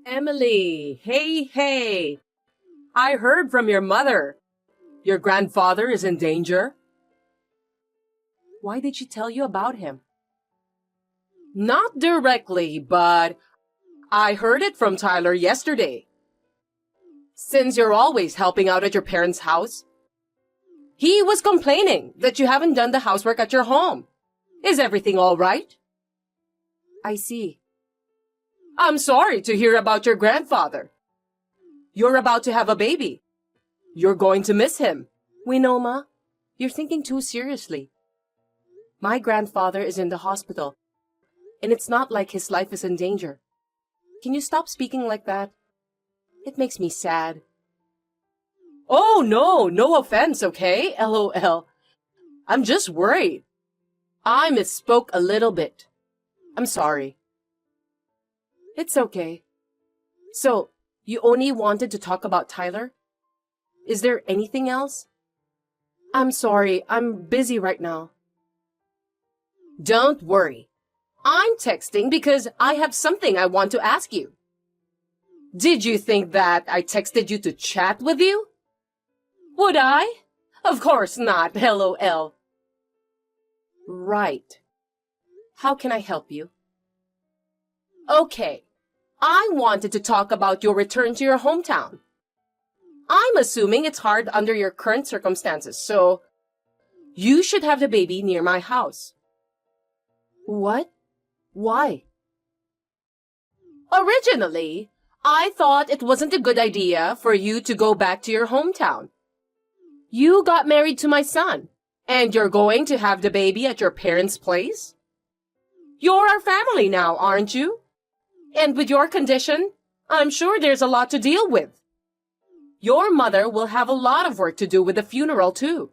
Emily, hey. I heard from your mother. Your grandfather is in danger. Why did she tell you about him? Not directly, but I heard it from Tyler yesterday. Since you're always helping out at your parents' house, he was complaining that you haven't done the housework at your home. Is everything all right? I see. I'm sorry to hear about your grandfather. You're about to have a baby. You're going to miss him. We know, Ma. You're thinking too seriously. My grandfather is in the hospital, and it's not like his life is in danger. Can you stop speaking like that? It makes me sad. Oh, no offense, okay? LOL. I'm just worried. I misspoke a little bit. I'm sorry. It's okay. So, you only wanted to talk about Tyler? Is there anything else? I'm sorry, I'm busy right now. Don't worry. I'm texting because I have something I want to ask you. Did you think that I texted you to chat with you? Would I? Of course not, LOL. Right. How can I help you? Okay. I wanted to talk about your return to your hometown. I'm assuming it's hard under your current circumstances, so you should have the baby near my house. What? Why? Originally, I thought it wasn't a good idea for you to go back to your hometown. You got married to my son, and you're going to have the baby at your parents' place? You're our family now, aren't you? And with your condition, I'm sure there's a lot to deal with. Your mother will have a lot of work to do with the funeral, too.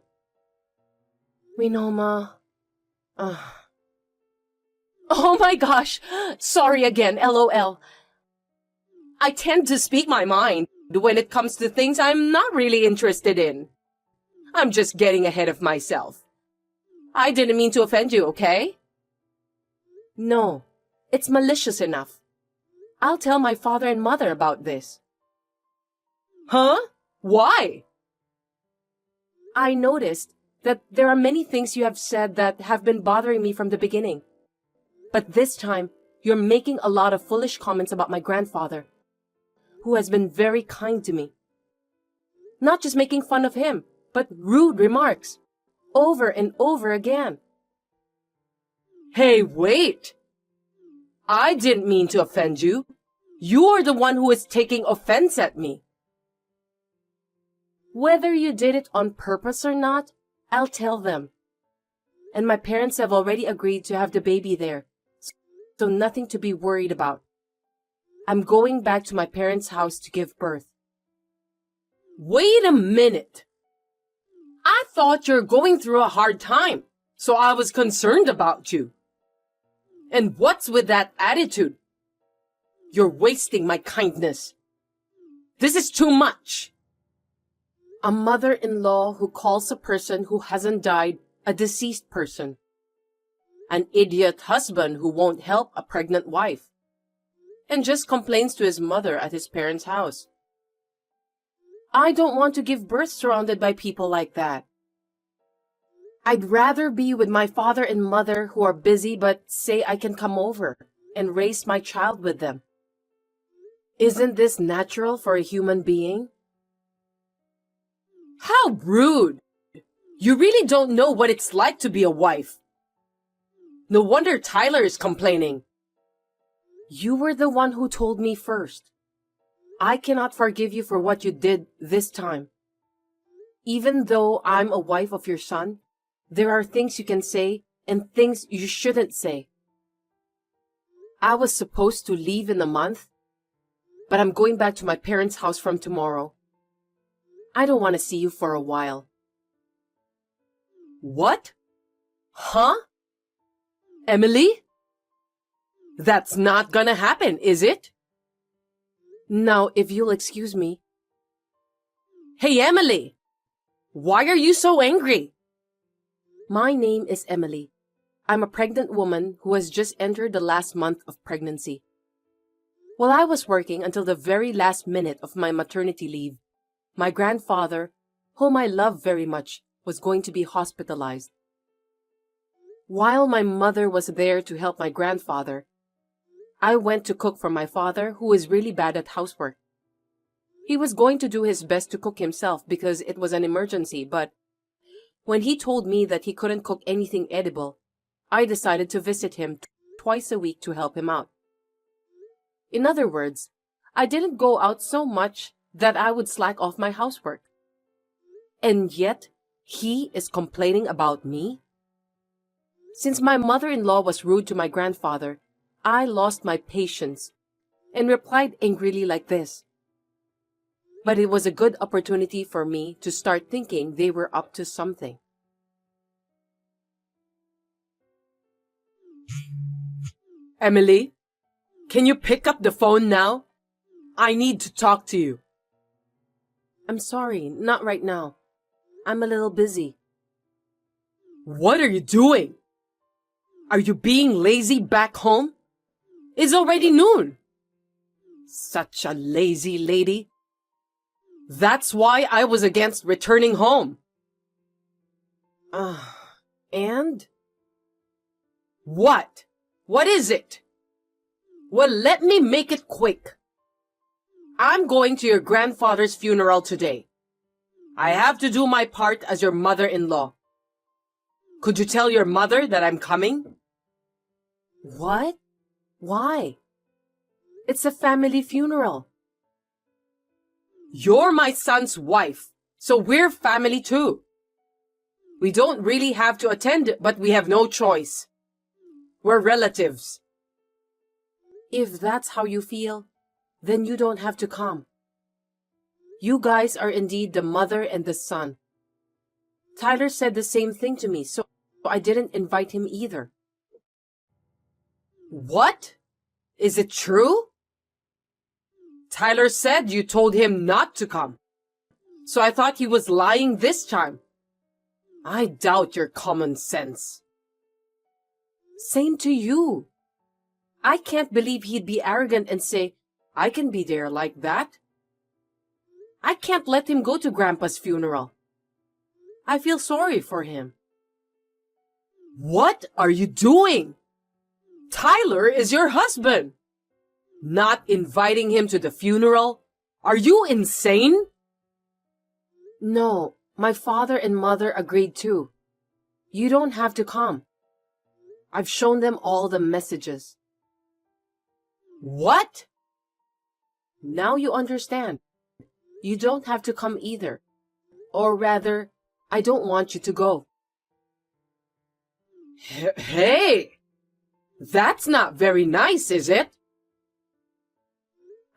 We know, Ma. Oh my gosh, sorry again, LOL. I tend to speak my mind when it comes to things I'm not really interested in. I'm just getting ahead of myself. I didn't mean to offend you, okay? No, it's malicious enough. I'll tell my father and mother about this. Huh? Why? I noticed that there are many things you have said that have been bothering me from the beginning. But this time, you're making a lot of foolish comments about my grandfather, who has been very kind to me. Not just making fun of him, but rude remarks, over and over again. Hey, wait! I didn't mean to offend you. You're the one who is taking offense at me. Whether you did it on purpose or not, I'll tell them. And my parents have already agreed to have the baby there, so nothing to be worried about. I'm going back to my parents' house to give birth. Wait a minute. I thought you're going through a hard time, so I was concerned about you. And what's with that attitude? You're wasting my kindness. This is too much. A mother-in-law who calls a person who hasn't died a deceased person. An idiot husband who won't help a pregnant wife. And just complains to his mother at his parents' house. I don't want to give birth surrounded by people like that. I'd rather be with my father and mother who are busy but say I can come over and raise my child with them. Isn't this natural for a human being? How rude! You really don't know what it's like to be a wife. No wonder Tyler is complaining. You were the one who told me first. I cannot forgive you for what you did this time. Even though I'm a wife of your son, there are things you can say and things you shouldn't say. I was supposed to leave in a month, but I'm going back to my parents' house from tomorrow. I don't want to see you for a while. What? Huh? Emily? That's not gonna happen, is it? Now, if you'll excuse me. Hey, Emily! Why are you so angry? My name is Emily. I'm a pregnant woman who has just entered the last month of pregnancy. While I was working until the very last minute of my maternity leave, my grandfather, whom I love very much, was going to be hospitalized. While my mother was there to help my grandfather, I went to cook for my father, who is really bad at housework. He was going to do his best to cook himself because it was an emergency, but when he told me that he couldn't cook anything edible, I decided to visit him twice a week to help him out. In other words, I didn't go out so much that I would slack off my housework. And yet, he is complaining about me? Since my mother-in-law was rude to my grandfather, I lost my patience and replied angrily like this. But it was a good opportunity for me to start thinking they were up to something. Emily, can you pick up the phone now? I need to talk to you. I'm sorry, not right now. I'm a little busy. What are you doing? Are you being lazy back home? It's already noon. Such a lazy lady. That's why I was against returning home. And? What? What is it? Well, let me make it quick. I'm going to your grandfather's funeral today. I have to do my part as your mother-in-law. Could you tell your mother that I'm coming? What? Why? It's a family funeral. You're my son's wife, so we're family too. We don't really have to attend, but we have no choice. We're relatives. If that's how you feel, then you don't have to come. You guys are indeed the mother and the son. Tyler said the same thing to me, so I didn't invite him either. What? Is it true? Tyler said you told him not to come, so I thought he was lying this time. I doubt your common sense. Same to you. I can't believe he'd be arrogant and say, I can be there like that. I can't let him go to Grandpa's funeral. I feel sorry for him. What are you doing? Tyler is your husband. Not inviting him to the funeral? Are you insane? No, my father and mother agreed too. You don't have to come. I've shown them all the messages. What? Now you understand. You don't have to come either. Or rather, I don't want you to go. Hey! That's not very nice, is it?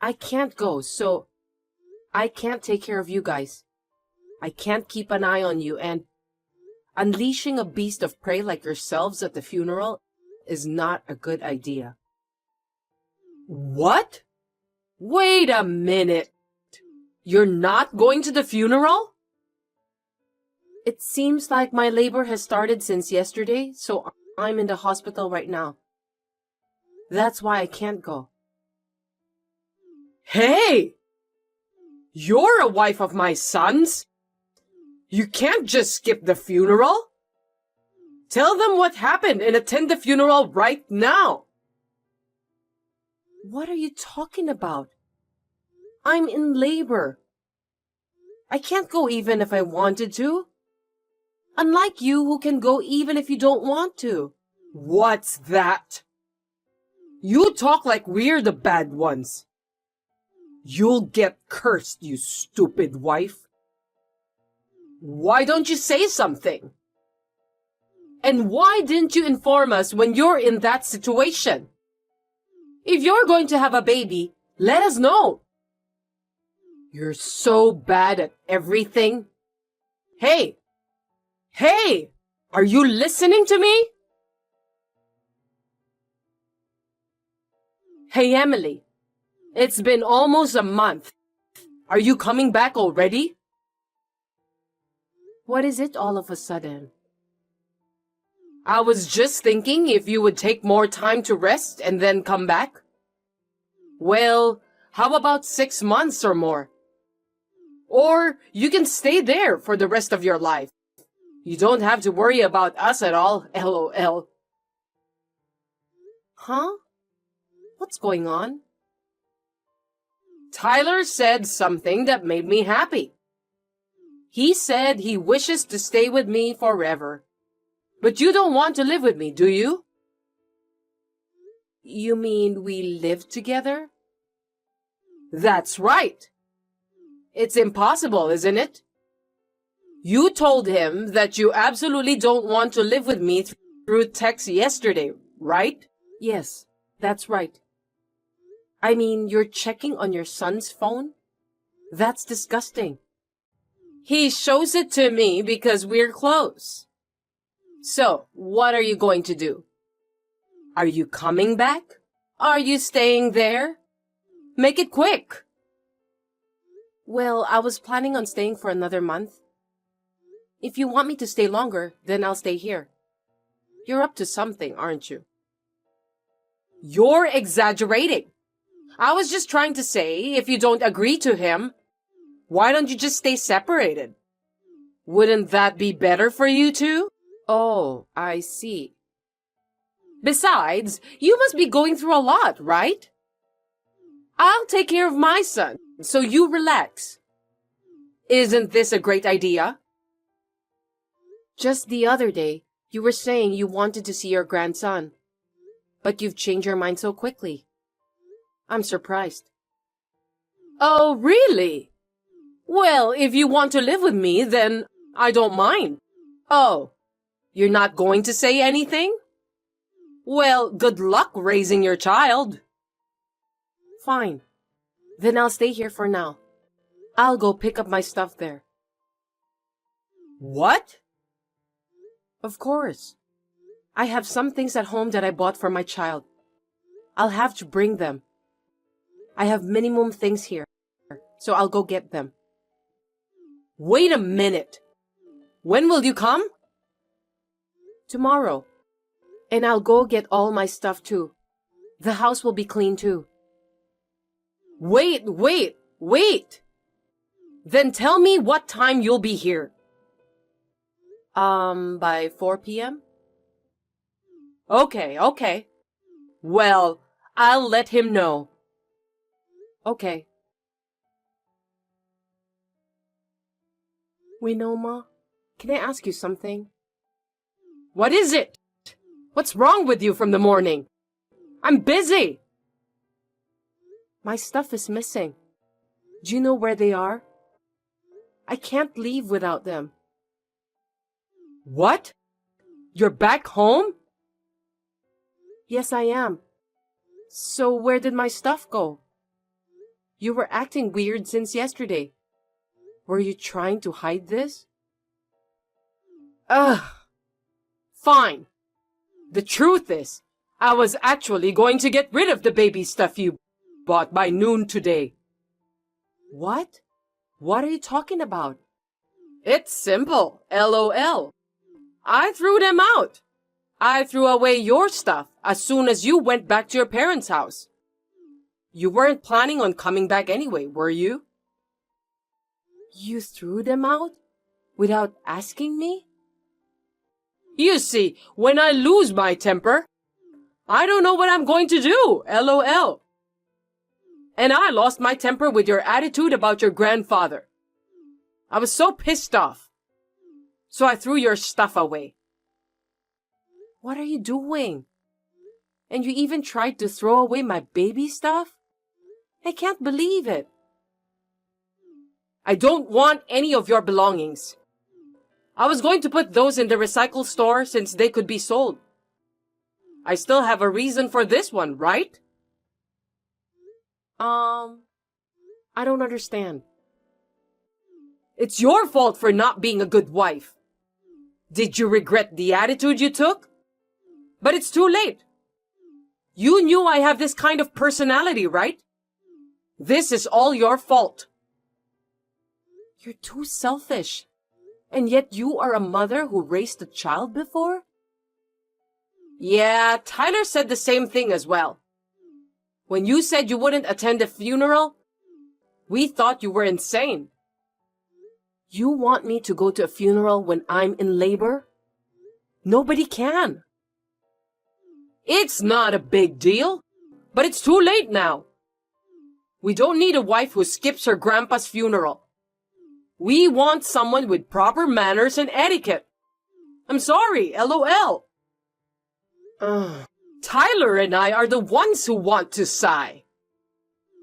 I can't go, so I can't take care of you guys. I can't keep an eye on you, and unleashing a beast of prey like yourselves at the funeral is not a good idea. What? Wait a minute. You're not going to the funeral? It seems like my labor has started since yesterday, so I'm in the hospital right now. That's why I can't go. Hey! You're a wife of my son's. You can't just skip the funeral. Tell them what happened and attend the funeral right now. What are you talking about? I'm in labor. I can't go even if I wanted to. Unlike you who can go even if you don't want to. What's that? You talk like we're the bad ones. You'll get cursed, you stupid wife. Why don't you say something? And why didn't you inform us when you're in that situation? If you're going to have a baby, let us know. You're so bad at everything. Hey! Hey! Are you listening to me? Hey, Emily. It's been almost a month. Are you coming back already? What is it all of a sudden? I was just thinking if you would take more time to rest and then come back. Well, how about 6 months or more? Or you can stay there for the rest of your life. You don't have to worry about us at all, LOL. Huh? What's going on? Tyler said something that made me happy. He said he wishes to stay with me forever. But you don't want to live with me, do you? You mean we live together? That's right. It's impossible, isn't it? You told him that you absolutely don't want to live with me through text yesterday, right? Yes, that's right. I mean, you're checking on your son's phone? That's disgusting. He shows it to me because we're close. So, what are you going to do? Are you coming back? Are you staying there? Make it quick. Well, I was planning on staying for another month. If you want me to stay longer, then I'll stay here. You're up to something, aren't you? You're exaggerating. I was just trying to say, if you don't agree to him, why don't you just stay separated? Wouldn't that be better for you two? Oh, I see. Besides, you must be going through a lot, right? I'll take care of my son, so you relax. Isn't this a great idea? Just the other day, you were saying you wanted to see your grandson, but you've changed your mind so quickly. I'm surprised. Oh, really? Well, if you want to live with me, then I don't mind. Oh, you're not going to say anything? Well, good luck raising your child. Fine. Then I'll stay here for now. I'll go pick up my stuff there. What? Of course. I have some things at home that I bought for my child. I'll have to bring them. I have minimum things here, so I'll go get them. Wait a minute. When will you come? Tomorrow. And I'll go get all my stuff too. The house will be clean too. Wait. Then tell me what time you'll be here. By 4 p.m.? Okay. Well, I'll let him know. Okay. Winoma, can I ask you something? What is it? What's wrong with you from the morning? I'm busy. My stuff is missing. Do you know where they are? I can't leave without them. What? You're back home? Yes, I am. So where did my stuff go? You were acting weird since yesterday. Were you trying to hide this? Ugh. Fine. The truth is, I was actually going to get rid of the baby stuff you bought by noon today. What? What are you talking about? It's simple, LOL. I threw them out. I threw away your stuff as soon as you went back to your parents' house. You weren't planning on coming back anyway, were you? You threw them out? Without asking me? You see, when I lose my temper, I don't know what I'm going to do, LOL. And I lost my temper with your attitude about your grandfather. I was so pissed off. So I threw your stuff away. What are you doing? And you even tried to throw away my baby stuff? I can't believe it. I don't want any of your belongings. I was going to put those in the recycle store since they could be sold. I still have a reason for this one, right? I don't understand. It's your fault for not being a good wife. Did you regret the attitude you took? But it's too late. You knew I have this kind of personality, right? This is all your fault. You're too selfish. And yet you are a mother who raised a child before? Yeah, Tyler said the same thing as well. When you said you wouldn't attend the funeral, we thought you were insane. You want me to go to a funeral when I'm in labor? Nobody can. It's not a big deal, but it's too late now. We don't need a wife who skips her grandpa's funeral. We want someone with proper manners and etiquette. I'm sorry, LOL. Tyler and I are the ones who want to sigh.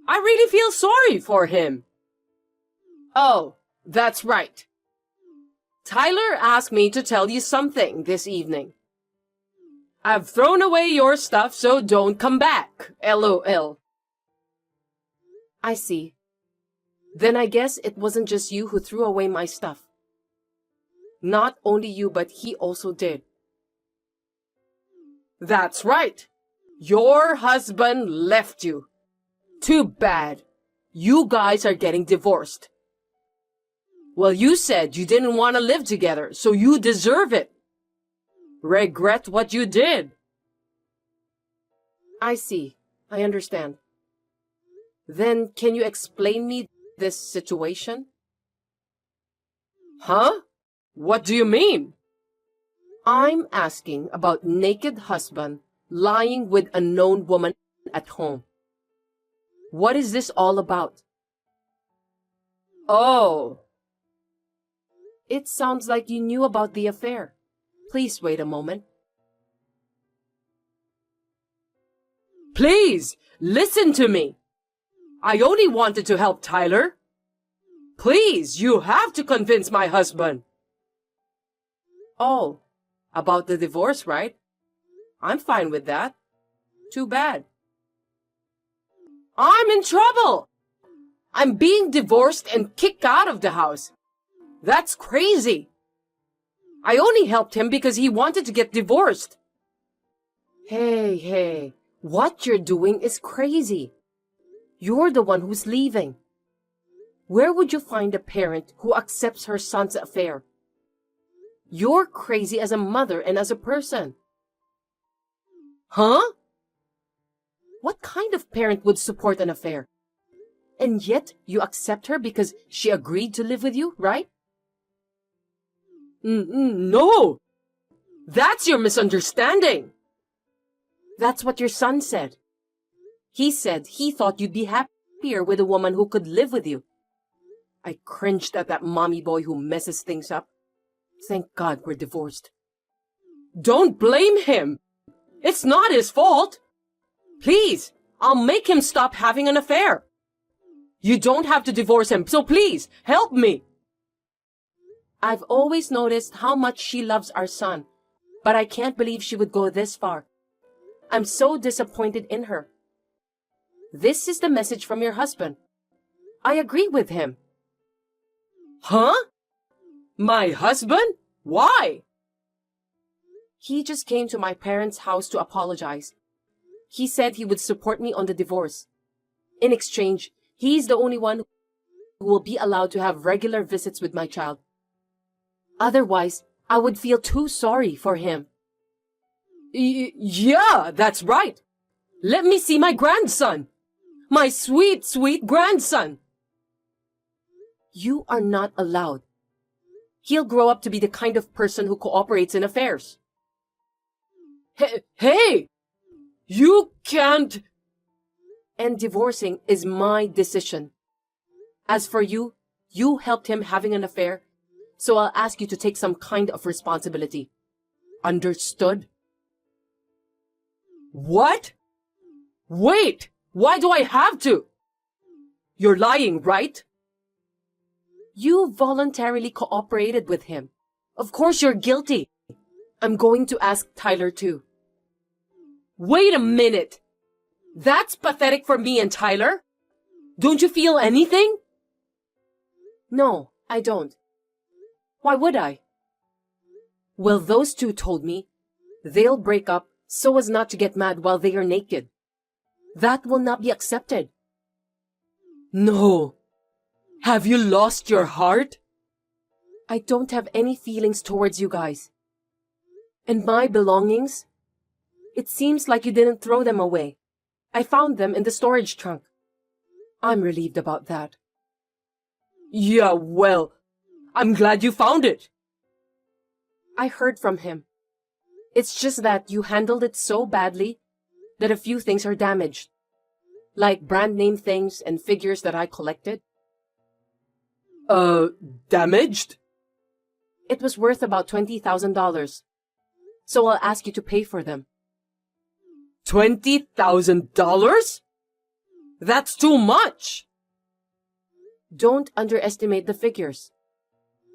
I really feel sorry for him. Oh, that's right. Tyler asked me to tell you something this evening. I've thrown away your stuff, so don't come back, LOL. I see. Then I guess it wasn't just you who threw away my stuff. Not only you, but he also did. That's right. Your husband left you. Too bad. You guys are getting divorced. Well, you said you didn't want to live together, so you deserve it. Regret what you did. I see. I understand. Then can you explain me this situation? Huh? What do you mean? I'm asking about naked husband lying with unknown woman at home. What is this all about? Oh. It sounds like you knew about the affair. Please wait a moment. Please, listen to me. I only wanted to help Tyler. Please, you have to convince my husband. Oh, about the divorce, right? I'm fine with that. Too bad. I'm in trouble. I'm being divorced and kicked out of the house. That's crazy. I only helped him because he wanted to get divorced. Hey, what you're doing is crazy. You're the one who's leaving. Where would you find a parent who accepts her son's affair? You're crazy as a mother and as a person. Huh? What kind of parent would support an affair? And yet you accept her because she agreed to live with you, right? No! That's your misunderstanding. That's what your son said. He said he thought you'd be happier with a woman who could live with you. I cringed at that mommy boy who messes things up. Thank God we're divorced. Don't blame him. It's not his fault. Please, I'll make him stop having an affair. You don't have to divorce him, so please, help me. I've always noticed how much she loves our son, but I can't believe she would go this far. I'm so disappointed in her. This is the message from your husband. I agree with him. Huh? My husband? Why? He just came to my parents' house to apologize. He said he would support me on the divorce. In exchange, he's the only one who will be allowed to have regular visits with my child. Otherwise, I would feel too sorry for him. Yeah, that's right. Let me see my grandson. My sweet, sweet grandson. You are not allowed. He'll grow up to be the kind of person who cooperates in affairs. Hey! You can't... And divorcing is my decision. As for you, you helped him having an affair, so I'll ask you to take some kind of responsibility. Understood? What? Wait! Why do I have to? You're lying, right? You voluntarily cooperated with him. Of course you're guilty. I'm going to ask Tyler too. Wait a minute. That's pathetic for me and Tyler. Don't you feel anything? No, I don't. Why would I? Well, those two told me they'll break up so as not to get mad while they are naked. That will not be accepted. No. Have you lost your heart? I don't have any feelings towards you guys. And my belongings? It seems like you didn't throw them away. I found them in the storage trunk. I'm relieved about that. Yeah, well, I'm glad you found it. I heard from him. It's just that you handled it so badly that a few things are damaged. Like brand name things and figures that I collected. Damaged? It was worth about $20,000. So I'll ask you to pay for them. $20,000? That's too much! Don't underestimate the figures.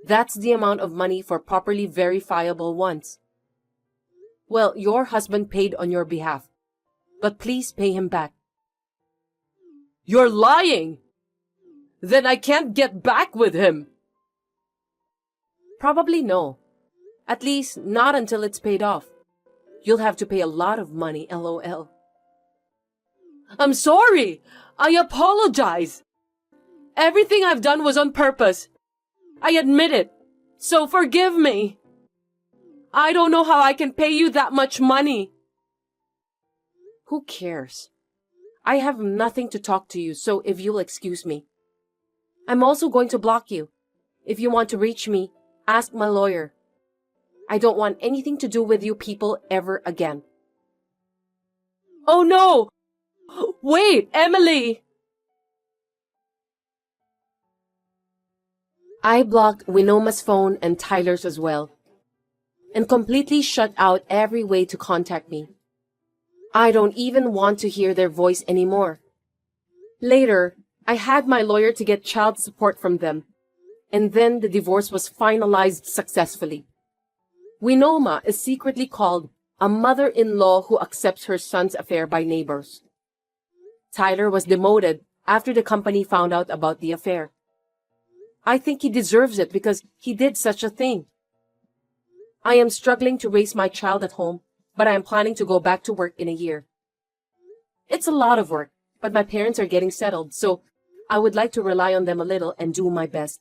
That's the amount of money for properly verifiable ones. Well, your husband paid on your behalf, but please pay him back. You're lying! Then I can't get back with him. Probably no. At least not until it's paid off. You'll have to pay a lot of money, LOL. I'm sorry! I apologize! Everything I've done was on purpose. I admit it. So forgive me. I don't know how I can pay you that much money. Who cares? I have nothing to talk to you, so if you'll excuse me. I'm also going to block you. If you want to reach me, ask my lawyer. I don't want anything to do with you people ever again. Oh no! Wait, Emily! I blocked Winoma's phone and Tyler's as well, and completely shut out every way to contact me. I don't even want to hear their voice anymore. Later, I had my lawyer to get child support from them, and then the divorce was finalized successfully. Winoma is secretly called a mother-in-law who accepts her son's affair by neighbors. Tyler was demoted after the company found out about the affair. I think he deserves it because he did such a thing. I am struggling to raise my child at home, but I am planning to go back to work in a year. It's a lot of work, but my parents are getting settled, so I would like to rely on them a little and do my best.